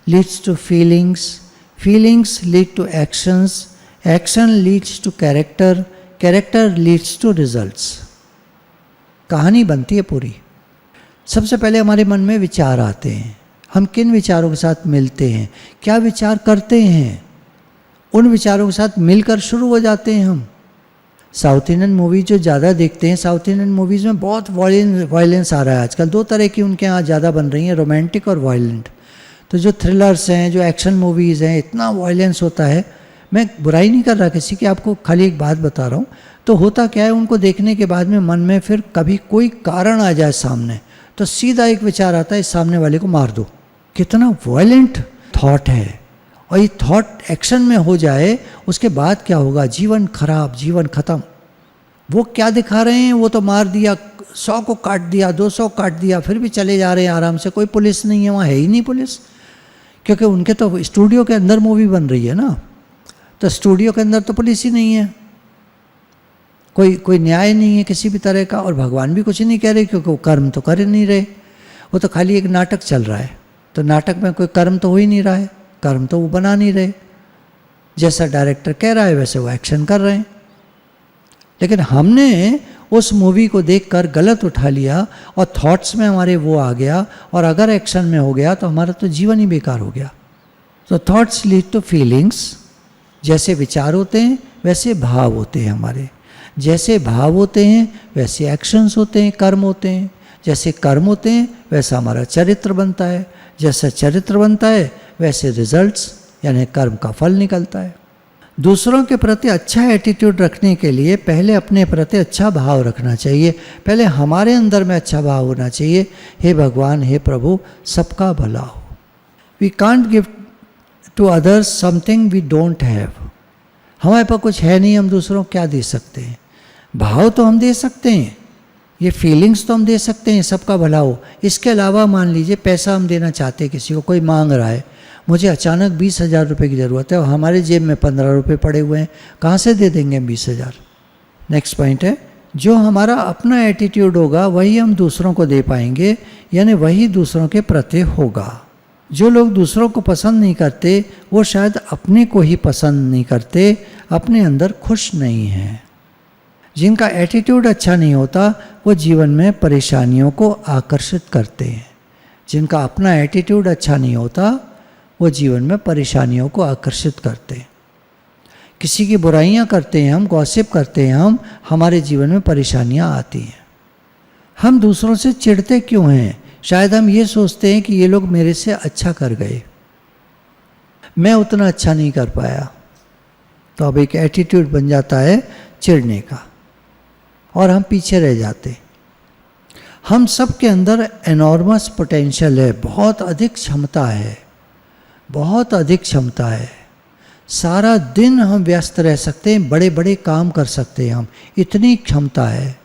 leads to feelings, feelings lead to actions, action leads to character, character leads to results. कहानी बनती है पूरी। सबसे पहले हमारे मन में विचार आते हैं, हम किन विचारों के साथ मिलते हैं, क्या विचार करते हैं, उन विचारों के साथ मिलकर शुरू हो जाते हैं हम। साउथ इंडियन मूवी जो ज़्यादा देखते हैं, साउथ इंडियन मूवीज़ में बहुत वायलेंस आ रहा है आजकल। 2 तरह की उनके यहाँ ज़्यादा बन रही हैं, रोमांटिक और वायलेंट। तो जो थ्रिलर्स हैं, जो एक्शन मूवीज़ हैं, इतना वायलेंस होता है। मैं बुराई नहीं कर रहा किसी की, आपको खाली एक बात बता रहा हूँ। तो होता क्या है, उनको देखने के बाद में मन में फिर कभी कोई कारण आ जाए सामने, तो सीधा एक विचार आता है, इस सामने वाले को मार दो। कितना वायलेंट थॉट है। और ये थॉट एक्शन में हो जाए, उसके बाद क्या होगा? जीवन खराब, जीवन खत्म। वो क्या दिखा रहे हैं? वो तो मार दिया, 100 को काट दिया, 200 काट दिया, फिर भी चले जा रहे हैं आराम से। कोई पुलिस नहीं है वहाँ, है ही नहीं पुलिस, क्योंकि उनके तो स्टूडियो के अंदर मूवी बन रही है ना, तो स्टूडियो के अंदर तो पुलिस ही नहीं है, कोई न्याय नहीं है किसी भी तरह का। और भगवान भी कुछ नहीं कह रहे, क्योंकि वो कर्म तो कर नहीं रहे, वो तो खाली एक नाटक चल रहा है। तो नाटक में कोई कर्म तो हो ही नहीं रहा है, कर्म तो वो बना नहीं रहे। जैसा डायरेक्टर कह रहा है वैसे वो एक्शन कर रहे हैं। लेकिन हमने उस मूवी को देखकर गलत उठा लिया और थॉट्स में हमारे वो आ गया, और अगर एक्शन में हो गया तो हमारा तो जीवन ही बेकार हो गया। तो थॉट्स लीड टू फीलिंग्स। जैसे विचार होते हैं वैसे भाव होते हैं हमारे, जैसे भाव होते हैं वैसे एक्शंस होते हैं, कर्म होते हैं। जैसे कर्म होते हैं वैसा हमारा चरित्र बनता है, जैसा चरित्र बनता है वैसे रिजल्ट्स यानी कर्म का फल निकलता है। दूसरों के प्रति अच्छा एटीट्यूड रखने के लिए पहले अपने प्रति अच्छा भाव रखना चाहिए, पहले हमारे अंदर में अच्छा भाव होना चाहिए। हे भगवान, हे प्रभु, सबका भला हो। We can't give to others something we don't have. हमारे पास कुछ है नहीं, हम दूसरों को क्या दे सकते हैं? भाव तो हम दे सकते हैं, ये फीलिंग्स तो हम दे सकते हैं, सबका भला हो। इसके अलावा मान लीजिए पैसा हम देना चाहते हैं किसी को, कोई मांग रहा है, मुझे अचानक 20,000 रुपये की ज़रूरत है और हमारे जेब में 15 रुपये पड़े हुए हैं, कहाँ से दे देंगे हम 20,000? नेक्स्ट पॉइंट है, जो हमारा अपना एटीट्यूड होगा वही हम दूसरों को दे पाएंगे, यानी वही दूसरों के प्रति होगा। जो लोग दूसरों को पसंद नहीं करते वो शायद अपने को ही पसंद नहीं करते, अपने अंदर खुश नहीं हैं। जिनका एटीट्यूड अच्छा नहीं होता वो जीवन में परेशानियों को आकर्षित करते हैं। जिनका अपना एटीट्यूड अच्छा नहीं होता वो जीवन में परेशानियों को आकर्षित करते हैं। किसी की बुराइयां करते हैं हम, गॉसिप करते हैं हम, हमारे जीवन में परेशानियां आती हैं। हम दूसरों से चिढ़ते क्यों हैं? शायद हम ये सोचते हैं कि ये लोग मेरे से अच्छा कर गए, मैं उतना अच्छा नहीं कर पाया। तो अब एक एटीट्यूड बन जाता है चिढ़ने का और हम पीछे रह जाते। हम सब के अंदर एनॉर्मस पोटेंशियल है, बहुत अधिक क्षमता है, बहुत अधिक क्षमता है। सारा दिन हम व्यस्त रह सकते हैं, बड़े बड़े काम कर सकते हैं हम, इतनी क्षमता है।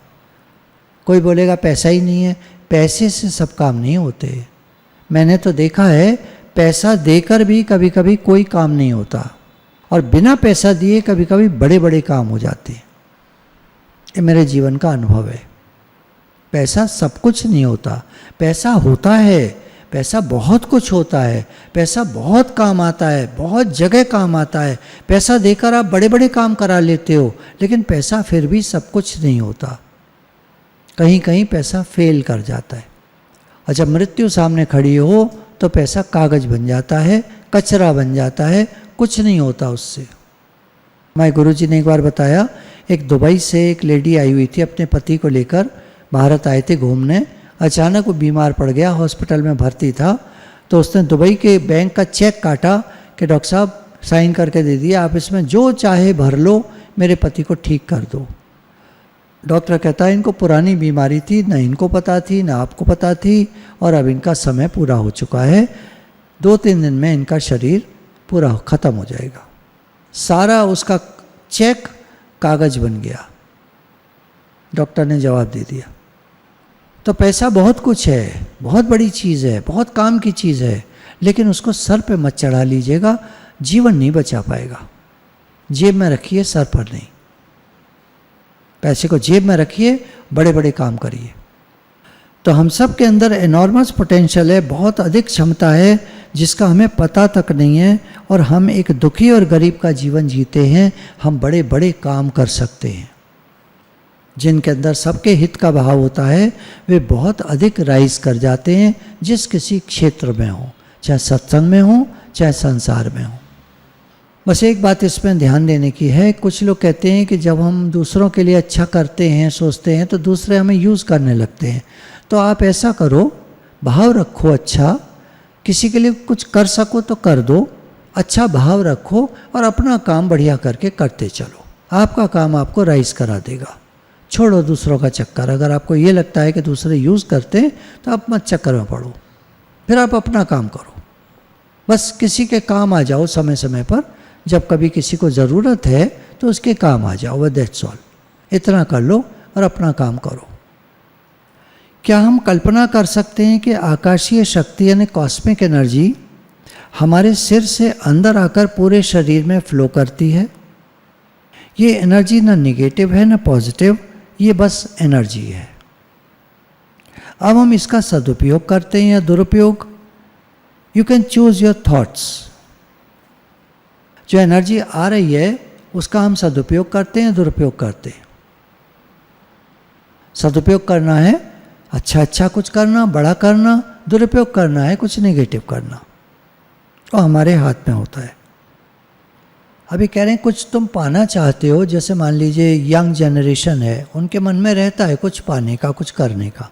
कोई बोलेगा पैसा ही नहीं है, पैसे से सब काम नहीं होते। मैंने तो देखा है पैसा देकर भी कभी कभी कोई काम नहीं होता, और बिना पैसा दिए कभी कभी बड़े बड़े काम हो जाते हैं। ये मेरे जीवन का अनुभव है। पैसा सब कुछ नहीं होता, पैसा होता है, पैसा बहुत कुछ होता है, पैसा बहुत काम आता है, बहुत जगह काम आता है। पैसा देकर आप बड़े बड़े काम करा लेते हो, लेकिन पैसा फिर भी सब कुछ नहीं होता। कहीं कहीं पैसा फेल कर जाता है, और जब मृत्यु सामने खड़ी हो तो पैसा कागज बन जाता है, कचरा बन जाता है, कुछ नहीं होता उससे। हमारे गुरुजी ने एक बार बताया, एक दुबई से एक लेडी आई हुई थी, अपने पति को लेकर भारत आए थे घूमने। अचानक वो बीमार पड़ गया, हॉस्पिटल में भर्ती था। तो उसने दुबई के बैंक का चेक काटा कि डॉक्टर साहब साइन करके दे दिया, आप इसमें जो चाहे भर लो, मेरे पति को ठीक कर दो। डॉक्टर कहता है इनको पुरानी बीमारी थी, न इनको पता थी न आपको पता थी, और अब इनका समय पूरा हो चुका है, 2-3 दिन में इनका शरीर पूरा ख़त्म हो जाएगा। सारा उसका चेक कागज बन गया। डॉक्टर ने जवाब दे दिया। तो पैसा बहुत कुछ है, बहुत बड़ी चीज़ है, बहुत काम की चीज़ है, लेकिन उसको सर पे मत चढ़ा लीजिएगा, जीवन नहीं बचा पाएगा। जेब में रखिए, सर पर नहीं। पैसे को जेब में रखिए, बड़े बड़े काम करिए। तो हम सब के अंदर एनॉर्मस पोटेंशियल है, बहुत अधिक क्षमता है, जिसका हमें पता तक नहीं है, और हम एक दुखी और गरीब का जीवन जीते हैं। हम बड़े बड़े काम कर सकते हैं। जिनके अंदर सबके हित का भाव होता है, वे बहुत अधिक राइज कर जाते हैं, जिस किसी क्षेत्र में हो, चाहे सत्संग में हो, चाहे संसार में हो। बस एक बात इसमें ध्यान देने की है, कुछ लोग कहते हैं कि जब हम दूसरों के लिए अच्छा करते हैं, सोचते हैं, तो दूसरे हमें यूज़ करने लगते हैं। तो आप ऐसा करो, भाव रखो अच्छा, किसी के लिए कुछ कर सको तो कर दो, अच्छा भाव रखो, और अपना काम बढ़िया करके करते चलो। आपका काम आपको राइज करा देगा। छोड़ो दूसरों का चक्कर। अगर आपको ये लगता है कि दूसरे यूज़ करते हैं, तो आप मत चक्कर में पड़ो, फिर आप अपना काम करो। बस किसी के काम आ जाओ समय समय पर, जब कभी किसी को ज़रूरत है तो उसके काम आ जाओ, बस दैट्स ऑल। इतना कर लो और अपना काम करो। क्या हम कल्पना कर सकते हैं कि आकाशीय शक्ति यानी कॉस्मिक एनर्जी हमारे सिर से अंदर आकर पूरे शरीर में फ्लो करती है? ये एनर्जी ना निगेटिव है ना पॉजिटिव, ये बस एनर्जी है। अब हम इसका सदुपयोग करते हैं या दुरुपयोग, you can choose your thoughts. जो एनर्जी आ रही है उसका हम सदुपयोग करते हैं, दुरुपयोग करते हैं। सदुपयोग करना है अच्छा अच्छा कुछ करना, बड़ा करना, दुरुपयोग करना है कुछ नेगेटिव करना, और हमारे हाथ में होता है। अभी कह रहे हैं कुछ तुम पाना चाहते हो, जैसे मान लीजिए यंग जनरेशन है, उनके मन में रहता है कुछ पाने का, कुछ करने का।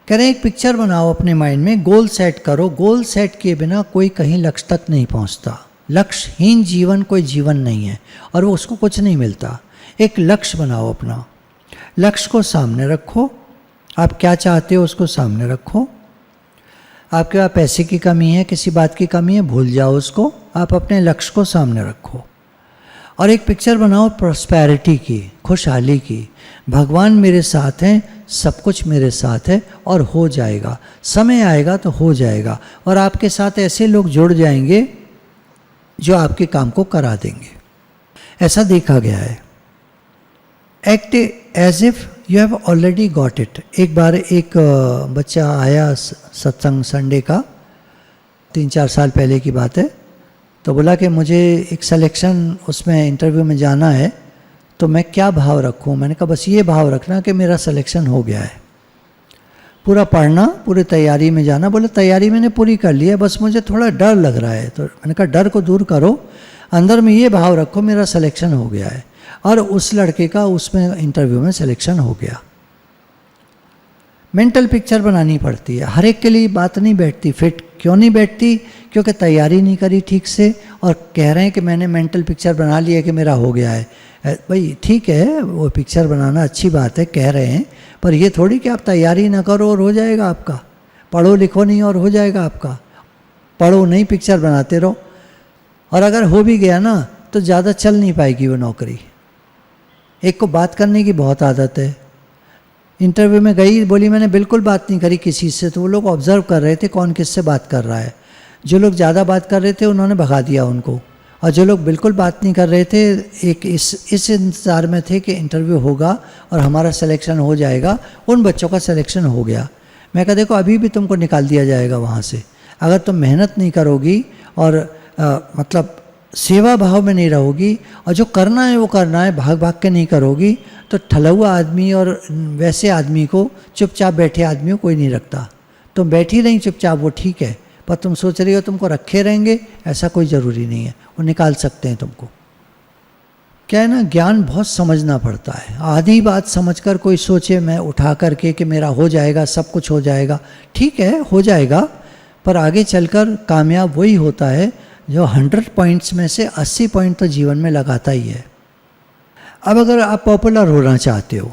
कह रहे हैं एक पिक्चर बनाओ अपने माइंड में, गोल सेट करो। गोल सेट किए बिना कोई कहीं लक्ष्य तक नहीं पहुंचता। लक्ष्यहीन जीवन कोई जीवन नहीं है, और वो उसको कुछ नहीं मिलता। एक लक्ष्य बनाओ अपना, लक्ष्य को सामने रखो। आप क्या चाहते हो उसको सामने रखो। आपके पास पैसे की कमी है, किसी बात की कमी है, भूल जाओ उसको। आप अपने लक्ष्य को सामने रखो और एक पिक्चर बनाओ प्रॉस्पेरिटी की, खुशहाली की। भगवान मेरे साथ हैं, सब कुछ मेरे साथ है, और हो जाएगा। समय आएगा तो हो जाएगा, और आपके साथ ऐसे लोग जुड़ जाएंगे जो आपके काम को करा देंगे। ऐसा देखा गया है। Act as if you have already got it. एक बार एक बच्चा आया सत्संग संडे का, 3-4 साल पहले की बात है, तो बोला कि मुझे एक सिलेक्शन उसमें इंटरव्यू में जाना है, तो मैं क्या भाव रखूं। मैंने कहा बस ये भाव रखना कि मेरा सिलेक्शन हो गया है। पूरा पढ़ना, पूरी तैयारी में जाना। बोले तैयारी मैंने पूरी कर ली है, बस मुझे थोड़ा डर लग रहा है। तो मैंने कहा डर को दूर करो, अंदर में ये भाव रखो मेरा सिलेक्शन हो गया है। और उस लड़के का उसमें इंटरव्यू में सिलेक्शन हो गया। मेंटल पिक्चर बनानी पड़ती है, हर एक के लिए बात नहीं बैठती। फिट क्यों नहीं बैठती? क्योंकि तैयारी नहीं करी ठीक से, और कह रहे हैं कि मैंने मेंटल पिक्चर बना लिया कि मेरा हो गया है। भाई ठीक है, वो पिक्चर बनाना अच्छी बात है, कह रहे हैं, पर ये थोड़ी कि आप तैयारी ना करो और हो जाएगा आपका। पढ़ो लिखो नहीं और हो जाएगा आपका। पढ़ो नहीं, पिक्चर बनाते रहो, और अगर हो भी गया ना तो ज़्यादा चल नहीं पाएगी वो नौकरी। एक को बात करने की बहुत आदत है। इंटरव्यू में गई, बोली मैंने बिल्कुल बात नहीं करी किसी से, तो वो लोग ऑब्जर्व कर रहे थे कौन किससे बात कर रहा है। जो लोग ज़्यादा बात कर रहे थे उन्होंने भगा दिया उनको, और जो लोग बिल्कुल बात नहीं कर रहे थे, एक इस इंतज़ार में थे कि इंटरव्यू होगा और हमारा सिलेक्शन हो जाएगा, उन बच्चों का सिलेक्शन हो गया। मैं कहा देखो अभी भी तुमको निकाल दिया जाएगा वहाँ से, अगर तुम मेहनत नहीं करोगी और मतलब सेवा भाव में नहीं रहोगी और जो करना है वो करना है, भाग भाग के नहीं करोगी, तो ठलुआ आदमी और वैसे आदमी को, चुपचाप बैठे आदमी को कोई नहीं रखता। तुम बैठी रही चुपचाप वो ठीक है, पर तुम सोच रही हो तुमको रखे रहेंगे, ऐसा कोई ज़रूरी नहीं है, वो निकाल सकते हैं तुमको। क्या है ना, ज्ञान बहुत समझना पड़ता है। आधी बात समझकर कोई सोचे मैं उठा करके कि मेरा हो जाएगा, सब कुछ हो जाएगा, ठीक है हो जाएगा, पर आगे चलकर कामयाब वही होता है जो 100 पॉइंट्स में से 80 पॉइंट तो जीवन में लगाता ही है। अब अगर आप पॉपुलर होना चाहते हो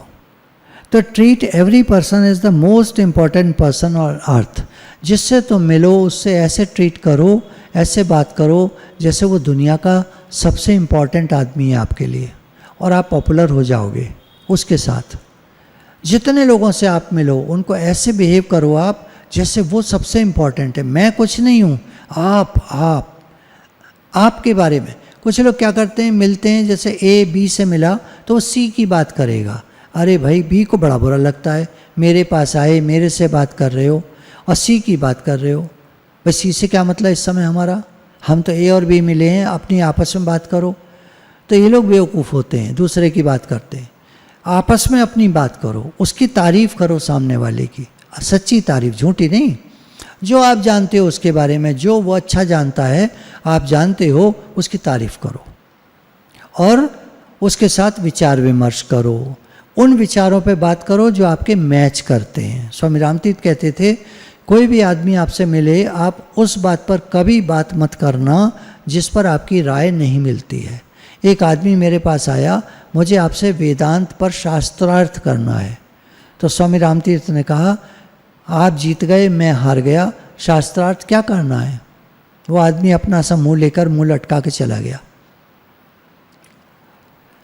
तो treat every person is the most important person on अर्थ। जिससे तुम मिलो उससे ऐसे ट्रीट करो, ऐसे बात करो जैसे वो दुनिया का सबसे इम्पॉर्टेंट आदमी है आपके लिए, और आप पॉपुलर हो जाओगे उसके साथ। जितने लोगों से आप मिलो उनको ऐसे बिहेव करो आप जैसे वो सबसे इम्पॉर्टेंट है। मैं कुछ नहीं हूँ, आप आपके बारे में। कुछ लोग क्या करते हैं, मिलते हैं, जैसे ए बी से मिला तो वो सी की बात करेगा। अरे भाई बी को बड़ा बुरा लगता है, मेरे पास आए, मेरे से बात कर रहे हो और सी की बात कर रहे हो। भाई सी से क्या मतलब इस समय हमारा, हम तो ए और बी मिले हैं, अपनी आपस में बात करो। तो ये लोग बेवकूफ़ होते हैं, दूसरे की बात करते हैं। आपस में अपनी बात करो, उसकी तारीफ़ करो सामने वाले की, सच्ची तारीफ़, झूठी नहीं। जो आप जानते हो उसके बारे में, जो वो अच्छा जानता है, आप जानते हो, उसकी तारीफ़ करो और उसके साथ विचार विमर्श करो। उन विचारों पे बात करो जो आपके मैच करते हैं। स्वामी रामतीर्थ कहते थे कोई भी आदमी आपसे मिले, आप उस बात पर कभी बात मत करना जिस पर आपकी राय नहीं मिलती है। एक आदमी मेरे पास आया, मुझे आपसे वेदांत पर शास्त्रार्थ करना है। तो स्वामी रामतीर्थ ने कहा आप जीत गए, मैं हार गया, शास्त्रार्थ क्या करना है। वो आदमी अपना सा मुँह लेकर मुँह लटका के चला गया।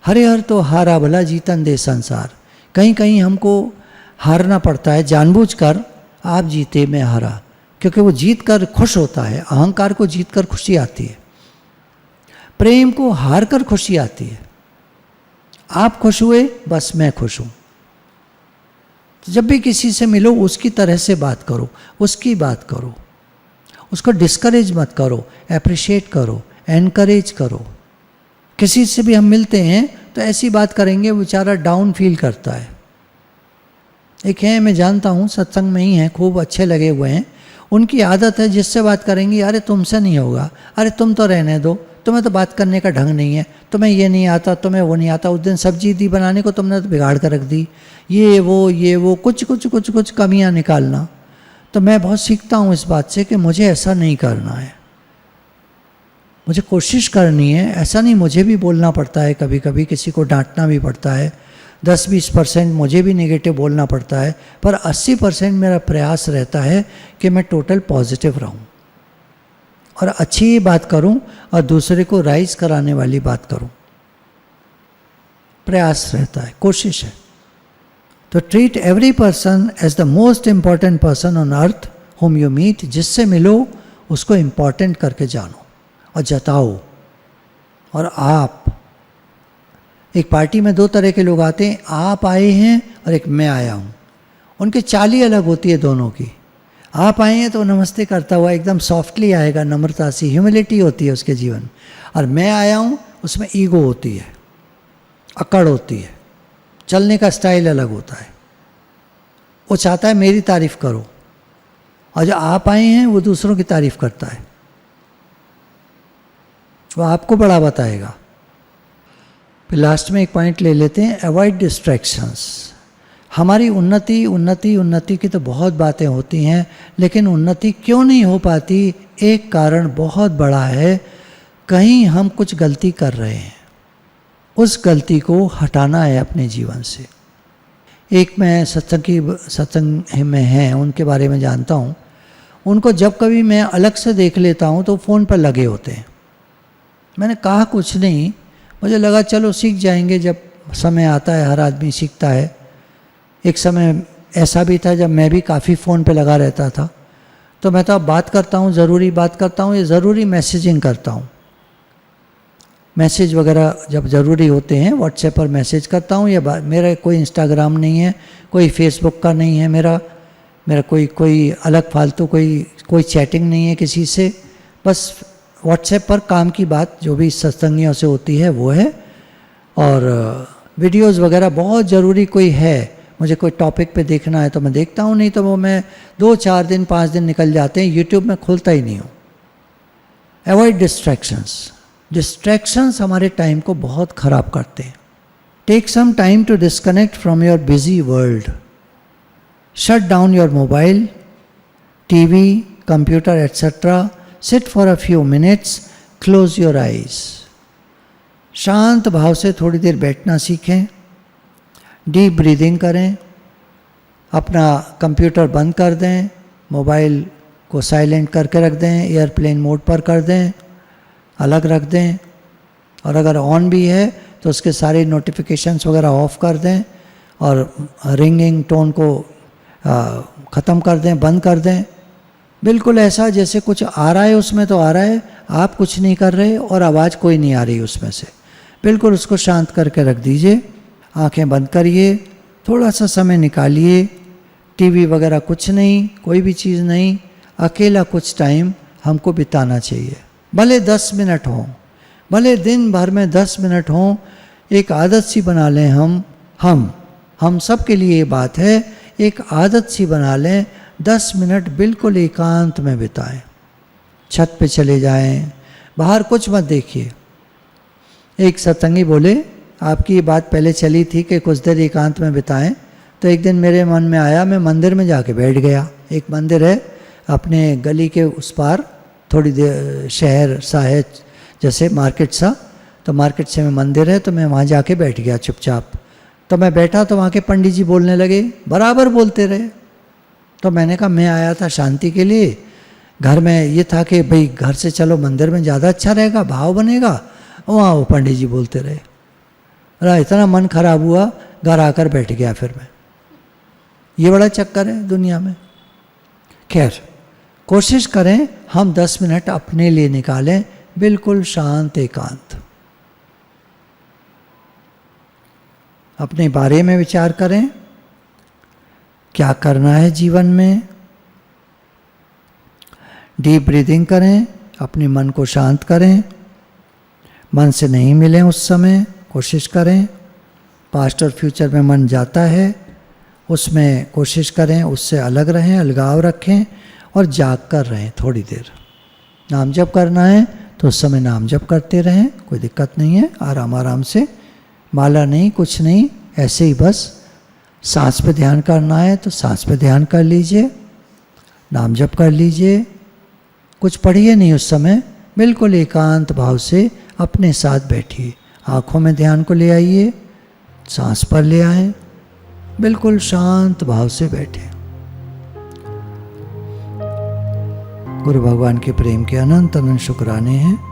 हरे हर तो हारा भला जीतन दे संसार। कहीं कहीं हमको हारना पड़ता है जानबूझकर, आप जीते मैं हारा, क्योंकि वो जीत कर खुश होता है। अहंकार को जीत कर खुशी आती है, प्रेम को हार कर खुशी आती है। आप खुश हुए, बस मैं खुश हूँ। तो जब भी किसी से मिलो उसकी तरह से बात करो, उसकी बात करो, उसको डिस्करेज मत करो, एप्रिशिएट करो, एनकरेज करो। किसी से भी हम मिलते हैं तो ऐसी बात करेंगे बेचारा डाउन फील करता है। एक है, मैं जानता हूँ, सत्संग में ही हैं, खूब अच्छे लगे हुए हैं। उनकी आदत है जिससे बात करेंगी, अरे तुमसे नहीं होगा, अरे तुम तो रहने दो, तुम्हें तो बात करने का ढंग नहीं है, तुम्हें ये नहीं आता, तुम्हें वो नहीं आता, उस दिन सब्जी दी बनाने को, तुमने तो बिगाड़ कर रख दी, ये वो कुछ कमियां निकालना। तो मैं बहुत सीखता हूँ इस बात से कि मुझे ऐसा नहीं करना है, मुझे कोशिश करनी है। ऐसा नहीं, मुझे भी बोलना पड़ता है, कभी कभी किसी को डांटना भी पड़ता है, 10-20% मुझे भी नेगेटिव बोलना पड़ता है, पर 80% मेरा प्रयास रहता है कि मैं टोटल पॉजिटिव रहूं और अच्छी बात करूं और दूसरे को राइज कराने वाली बात करूं। प्रयास रहता है, कोशिश है। तो treat every person as the most important person on earth whom you meet. जिससे मिलो उसको इम्पॉर्टेंट करके जानो और जताओ। और आप, एक पार्टी में 2 तरह के लोग आते हैं, आप आए हैं और एक मैं आया हूँ। उनकी चाल ही अलग होती है दोनों की। आप आए हैं तो नमस्ते करता हुआ एकदम सॉफ्टली आएगा, नम्रता सी, ह्यूमिलिटी होती है उसके जीवन। और मैं आया हूँ, उसमें ईगो होती है, अकड़ होती है, चलने का स्टाइल अलग होता है। वो चाहता है मेरी तारीफ करो, और जो आप आए हैं वो दूसरों की तारीफ करता है, वो आपको बड़ा बताएगा। फिर लास्ट में एक पॉइंट ले लेते हैं, अवॉइड डिस्ट्रैक्शंस। हमारी उन्नति की तो बहुत बातें होती हैं, लेकिन उन्नति क्यों नहीं हो पाती, एक कारण बहुत बड़ा है, कहीं हम कुछ गलती कर रहे हैं, उस गलती को हटाना है अपने जीवन से। एक मैं सत्संग में हैं, उनके बारे में जानता हूँ। उनको जब कभी मैं अलग से देख लेता हूँ तो फ़ोन पर लगे होते हैं। मैंने कहा कुछ नहीं, मुझे लगा चलो सीख जाएंगे, जब समय आता है हर आदमी सीखता है। एक समय ऐसा भी था जब मैं भी काफ़ी फ़ोन पे लगा रहता था, तो मैं तो अब बात करता हूँ, ज़रूरी बात करता हूँ, ये ज़रूरी मैसेजिंग करता हूँ। मैसेज वगैरह जब ज़रूरी होते हैं व्हाट्सएप पर मैसेज करता हूँ। या मेरा कोई इंस्टाग्राम नहीं है, कोई फेसबुक का नहीं है मेरा, मेरा कोई अलग फालतू कोई चैटिंग नहीं है किसी से, बस व्हाट्सएप पर काम की बात जो भी सत्संगियों से होती है वो है। और वीडियोस वगैरह बहुत ज़रूरी कोई है, मुझे कोई टॉपिक पे देखना है तो मैं देखता हूँ, नहीं तो वो मैं 2-4 दिन 5 दिन निकल जाते हैं, यूट्यूब में खुलता ही नहीं हूँ। Avoid distractions. डिस्ट्रैक्शंस हमारे टाइम को बहुत ख़राब करते हैं। Take some time to disconnect from your busy world. Shut down your mobile, TV, computer etcetera. Sit for a few minutes, close your eyes. शांत भाव से थोड़ी देर बैठना सीखें, डीप ब्रीदिंग करें, अपना कंप्यूटर बंद कर दें, मोबाइल को साइलेंट करके रख दें, एयरप्लेन मोड पर कर दें, अलग रख दें, और अगर ऑन भी है तो उसके सारे नोटिफिकेशंस वगैरह ऑफ कर दें और रिंगिंग टोन को ख़त्म कर दें, बंद कर दें। बिल्कुल ऐसा जैसे कुछ आ रहा है उसमें तो आ रहा है, आप कुछ नहीं कर रहे और आवाज़ कोई नहीं आ रही उसमें से। बिल्कुल उसको शांत करके रख दीजिए, आंखें बंद करिए, थोड़ा सा समय निकालिए, टीवी वगैरह कुछ नहीं, कोई भी चीज़ नहीं, अकेला कुछ टाइम हमको बिताना चाहिए। भले 10 मिनट हों, भले दिन भर में 10 मिनट हों, एक आदत सी बना लें। हम सब के लिए ये बात है, एक आदत सी बना लें, 10 मिनट बिल्कुल एकांत में बिताएं। छत पे चले जाएं, बाहर कुछ मत देखिए। एक सत्संगी बोले, आपकी ये बात पहले चली थी कि कुछ देर एकांत में बिताएं, तो एक दिन मेरे मन में आया, मैं मंदिर में जाके बैठ गया। एक मंदिर है अपने गली के उस पार, थोड़ी देर शहर सा है जैसे मार्केट सा, तो मार्केट से में मंदिर है, तो मैं वहाँ जाके बैठ गया चुपचाप। तो मैं बैठा तो वहाँ के पंडित जी बोलने लगे, बराबर बोलते रहे। तो मैंने कहा मैं आया था शांति के लिए, घर में ये था कि भाई घर से चलो मंदिर में ज़्यादा अच्छा रहेगा, भाव बनेगा। वहाँ वो पंडित जी बोलते रहे, अरे इतना मन खराब हुआ, घर आकर बैठ गया फिर मैं। ये बड़ा चक्कर है दुनिया में। खैर, कोशिश करें हम 10 मिनट अपने लिए निकालें, बिल्कुल शांत एकांत। अपने बारे में विचार करें, क्या करना है जीवन में। डीप ब्रीदिंग करें, अपने मन को शांत करें, मन से नहीं मिलें उस समय, कोशिश करें। पास्ट और फ्यूचर में मन जाता है, उसमें कोशिश करें उससे अलग रहें, अलगाव रखें और जाग कर रहें थोड़ी देर। नाम जप करना है तो उस समय नाम जप करते रहें, कोई दिक्कत नहीं है, आराम आराम से, माला नहीं, कुछ नहीं, ऐसे ही बस। सांस पे ध्यान करना है तो सांस पे ध्यान कर लीजिए, नाम जप कर लीजिए, कुछ पढ़िए नहीं उस समय, बिल्कुल एकांत भाव से अपने साथ बैठिए। आँखों में ध्यान को ले आइए, सांस पर ले आए, बिल्कुल शांत भाव से बैठे। गुरु भगवान के प्रेम के अनंत अनंत शुक्राने हैं।